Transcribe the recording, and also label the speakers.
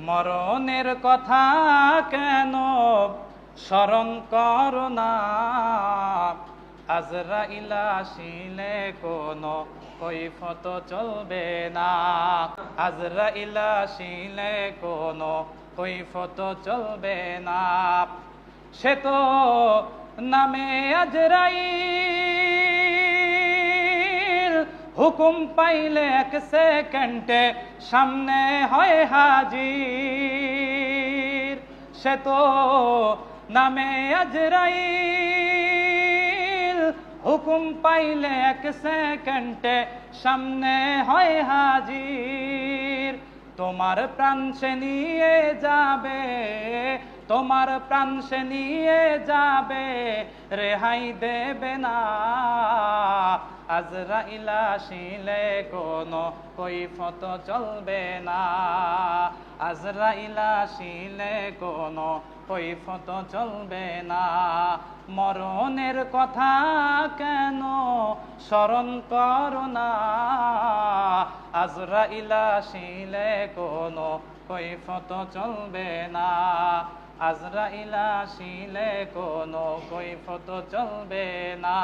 Speaker 1: মরণের কথা কেন স্মরণ করো না, আজরাইল আসিলে কোনো কৈফত চলবে না, আজরাইল আসিলে কোনো কৈফত চলবে না। সে তো নামে আজরাইল, হুকুম পাইলে এক সেকেন্ডে সামনে হয় হাজির। সে তো নামে আজরাইল, হুকুম পাইলে এক সেকেন্ডে সামনে হয় হাজির। তোমার প্রাণ সে নিয়ে যাবে, তোমার প্রাণ সে নিয়ে যাবে, রেহাই দেবে না। আজরাইল আসিলে কোনো কৈফত চলবে না, আজরাইল আসিলে কোনো কৈফত চলবে না। মরণের কথা কেন স্মরণ করো না, আজরাইল আসিলে কোনো কৈফত চলবে না, আজরাইল আসিলে কোনো কৈফত চলবে না।